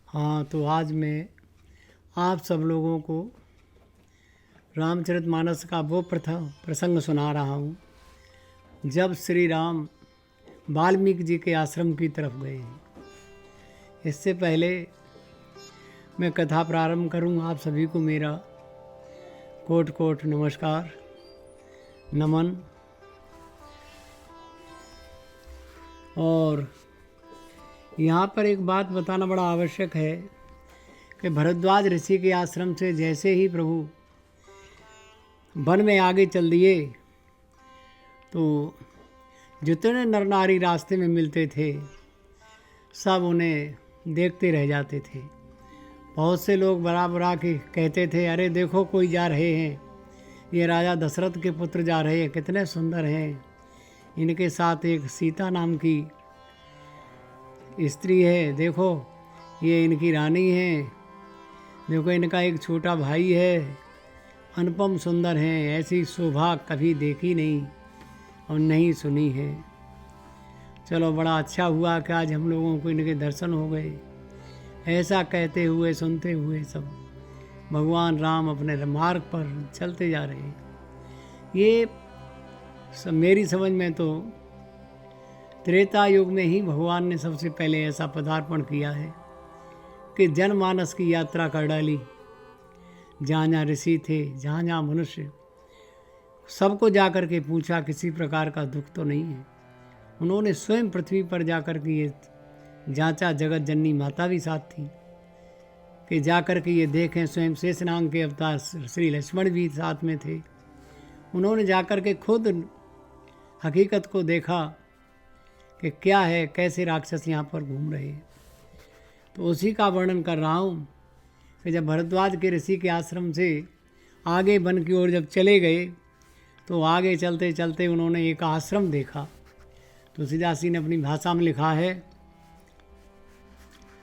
हाँ, तो आज मैं आप सब लोगों को रामचरितमानस का वो प्रथम प्रसंग सुना रहा हूँ जब श्री राम वाल्मीकि जी के आश्रम की तरफ गए हैं। इससे पहले मैं कथा प्रारंभ करूँ, आप सभी को मेरा कोटि कोटि नमस्कार, नमन। और यहाँ पर एक बात बताना बड़ा आवश्यक है कि भरद्वाज ऋषि के आश्रम से जैसे ही प्रभु वन में आगे चल दिए तो जितने नर नारी रास्ते में मिलते थे सब उन्हें देखते रह जाते थे। बहुत से लोग बराबर आके कहते थे, अरे देखो कोई जा रहे हैं, ये राजा दशरथ के पुत्र जा रहे हैं, कितने सुंदर हैं। इनके साथ एक सीता नाम की स्त्री है, देखो ये इनकी रानी है, देखो इनका एक छोटा भाई है, अनुपम सुंदर हैं, ऐसी शोभा कभी देखी नहीं और नहीं सुनी है। चलो बड़ा अच्छा हुआ कि आज हम लोगों को इनके दर्शन हो गए। ऐसा कहते हुए सुनते हुए सब भगवान राम अपने मार्ग पर चलते जा रहे हैं। ये सब मेरी समझ में तो त्रेता युग में ही भगवान ने सबसे पहले ऐसा पदार्पण किया है कि जनमानस की यात्रा कर डाली। जहाँ जहाँ ऋषि थे, जहाँ जहाँ मनुष्य, सबको जा कर के पूछा किसी प्रकार का दुख तो नहीं है। उन्होंने स्वयं पृथ्वी पर जा कर के ये जांचा, जगत जननी माता भी साथ थी कि जा कर के ये देखें। स्वयं शेषनाग के अवतार श्री लक्ष्मण भी साथ में थे। उन्होंने जा कर के खुद हकीकत को देखा कि क्या है, कैसे राक्षस यहाँ पर घूम रहे हैं। तो उसी का वर्णन कर रहा हूँ कि जब भरद्वाज के ऋषि के आश्रम से आगे वन की ओर जब चले गए तो आगे चलते चलते उन्होंने एक आश्रम देखा। तुलसीदास जी ने अपनी भाषा में लिखा है,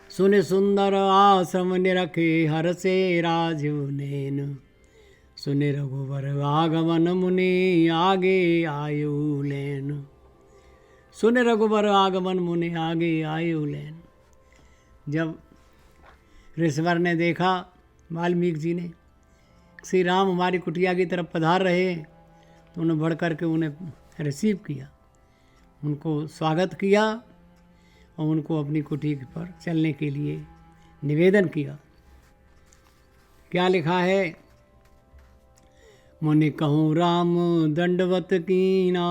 सुने सुंदर आश्रम निरखे हर से राजू नैन, सुने रघुवर आगमन मुनि आगे आयु लेन। सुने रघुवर आगमन मुनि आगे आयु लेन। जब ऋषिवर ने देखा, वाल्मीकि जी ने, श्री राम हमारी कुटिया की तरफ पधार रहे हैं, तो उन्हें बढ़ कर के उन्हें रिसीव किया, उनको स्वागत किया और उनको अपनी कुटिया पर चलने के लिए निवेदन किया। क्या लिखा है, मुनि कहूँ राम दंडवत कीना,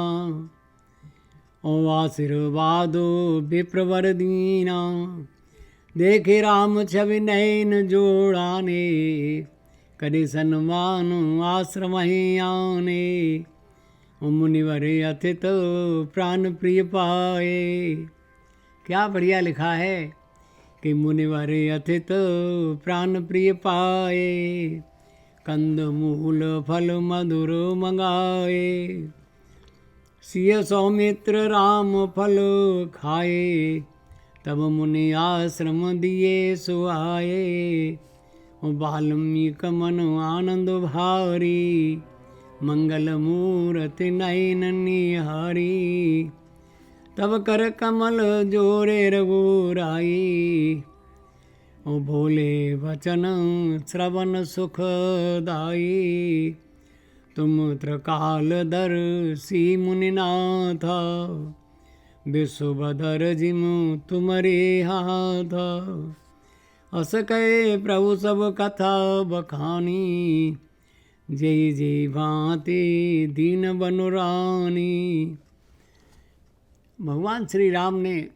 ओ आशीर्वादो विप्रवर दीना, देखे राम छवि नयन जोड़ाने, करे सन्मान आश्रम आने, मुनिवर अतित प्राण प्रिय पाए। क्या बढ़िया लिखा है कि मुनिवर अतित प्राण प्रिय पाए, कंद मूल फल मधुर मंगाए, सिय सौमित्र राम फल खाए, तब मुनि आश्रम दिए सुहाए, वाल्मीकि मन आनंद भारी, मंगल मूर्ति नयन निहारी, तब कर कमल जोरे रघुराई, ओ भोले वचन श्रवण सुखदाई, तुम त्रिकालदर्शी मुनिनाथ, विश्वभर जिम तुमरे हाथ, अस कहे प्रभु सब कथा बखानी, जय जय भांति दीन बनुरानी। भगवान श्री राम ने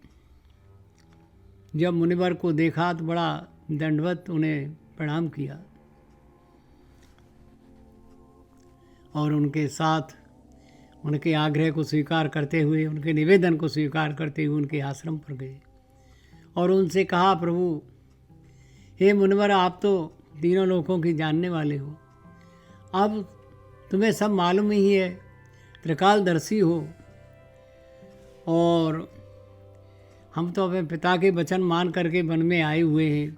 जब मुनिवर को देखा तो बड़ा दंडवत उन्हें प्रणाम किया और उनके साथ उनके आग्रह को स्वीकार करते हुए, उनके निवेदन को स्वीकार करते हुए उनके आश्रम पर गए और उनसे कहा, प्रभु हे मुनिवर, आप तो तीनों लोकों की जानने वाले हो, अब तुम्हें सब मालूम ही है, त्रिकालदर्शी हो, और हम तो अपने पिता के वचन मान करके वन में आए हुए हैं।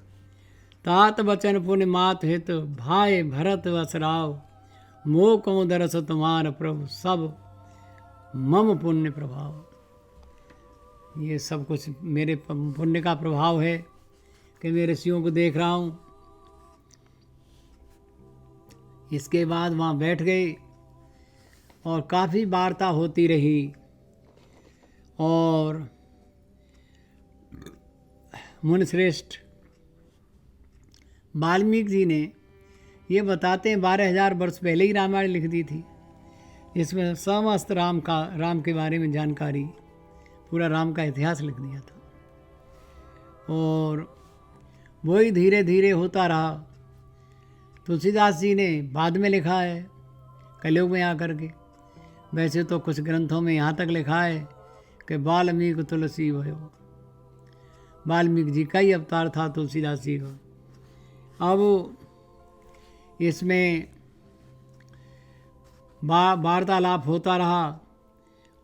तात वचन पुण्य मात हित, भाई भरत वसराव, मोह कौं दरस तुम्हार प्रभु, सब मम पुण्य प्रभाव। ये सब कुछ मेरे पुण्य का प्रभाव है। कि मैं ऋषियों को देख रहा हूँ। इसके बाद वहाँ बैठ गए और काफ़ी वार्ता होती रही। और मुनिश्रेष्ठ वाल्मीकि जी ने ये बताते हैं 12,000 वर्ष पहले ही रामायण लिख दी थी। इसमें समस्त राम के बारे में जानकारी, पूरा राम का इतिहास लिख दिया था। और वही धीरे धीरे होता रहा। तुलसीदास जी ने बाद में लिखा है, कलयुग में आकर के। वैसे तो कुछ ग्रंथों में यहाँ तक लिखा है कि वाल्मीकि तुलसी भयो, वाल्मीकि जी का ही अवतार था तुलसीदास जी का। अब इसमें वार्तालाप होता रहा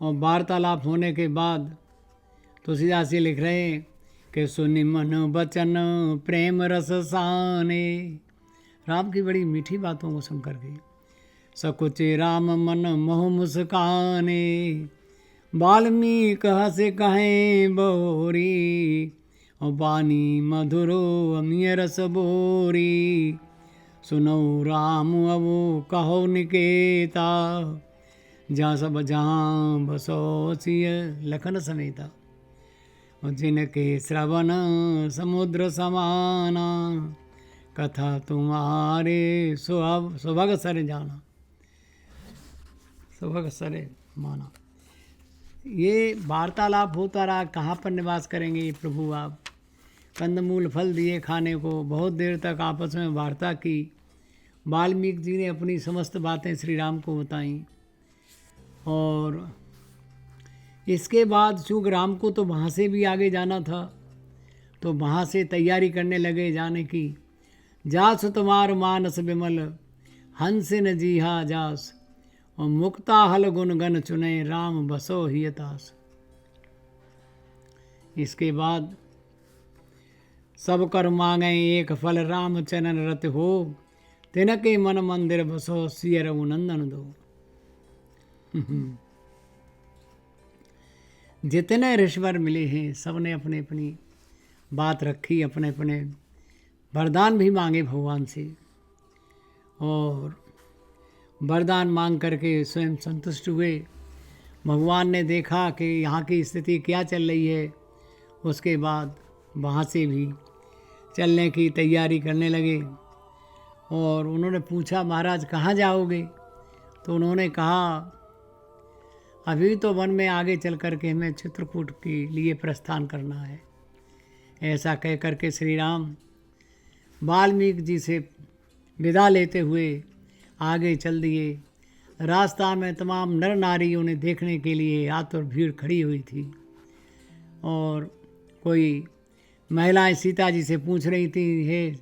और वार्तालाप होने के बाद तुलसीदास जी लिख रहे हैं कि सुनि मन बचन प्रेम रस साने। राम की बड़ी मीठी बातों को सुन करके सकुचे राम मन मोह मुस्काने, वाल्मीकि हसे कहें बोरी और बानी मधुरो अमिय रस बोरी। सुनो राम अबो कहो निकेता, जहाँ सब जहाँ बसो सिय लखन समेता। और जिनके श्रवण समुद्र समाना, कथा तुम्हारे सुभग सर जाना, सुभग सरे माना। ये वार्तालाप होता रहा। कहाँ पर निवास करेंगे प्रभु आप? कंदमूल फल दिए खाने को। बहुत देर तक आपस में वार्ता की। वाल्मीकि जी ने अपनी समस्त बातें श्री राम को बताईं। और इसके बाद चूँकि राम को तो वहाँ से भी आगे जाना था, तो वहाँ से तैयारी करने लगे जाने की। जास तुम्हार मानस विमल, हंस न जीहा जास, और मुक्ता हल गुण गण चुने, राम बसो हियतास। इसके बाद सब कर मांगे एक फल, राम चरण रत हो, तिनके मन मंदिर बसो, सिय रघुनंदन दो। जितने ऋषिवर मिले हैं सबने अपने अपनी बात रखी, अपने अपने वरदान भी मांगे भगवान से। और वरदान मांग करके स्वयं संतुष्ट हुए। भगवान ने देखा कि यहाँ की स्थिति क्या चल रही है, उसके बाद वहाँ से भी चलने की तैयारी करने लगे। और उन्होंने पूछा महाराज कहाँ जाओगे? तो उन्होंने कहा अभी तो वन में आगे चल कर के हमें चित्रकूट के लिए प्रस्थान करना है। ऐसा कह कर के श्री राम वाल्मीकि जी से विदा लेते हुए आगे चल दिए। रास्ता में तमाम नर नारी उन्हें देखने के लिए आतुर भीड़ खड़ी हुई थी। और कोई महिलाएं सीता जी से पूछ रही थी, हे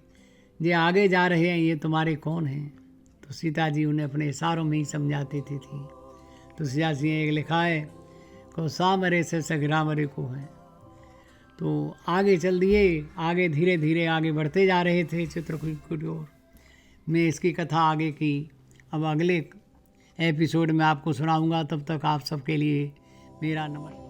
ये आगे जा रहे हैं, ये तुम्हारे कौन हैं? तो सीता जी उन्हें अपने इशारों में ही समझाती थी। तो सीता जी ने एक लिखा है को सामरे से सगरामरे को है। तो आगे चल दिए। आगे धीरे धीरे आगे बढ़ते जा रहे थे चित्रकूट की ओर। मैं इसकी कथा आगे की अब अगले एपिसोड में आपको सुनाऊंगा। तब तक आप सबके लिए मेरा नमस्कार।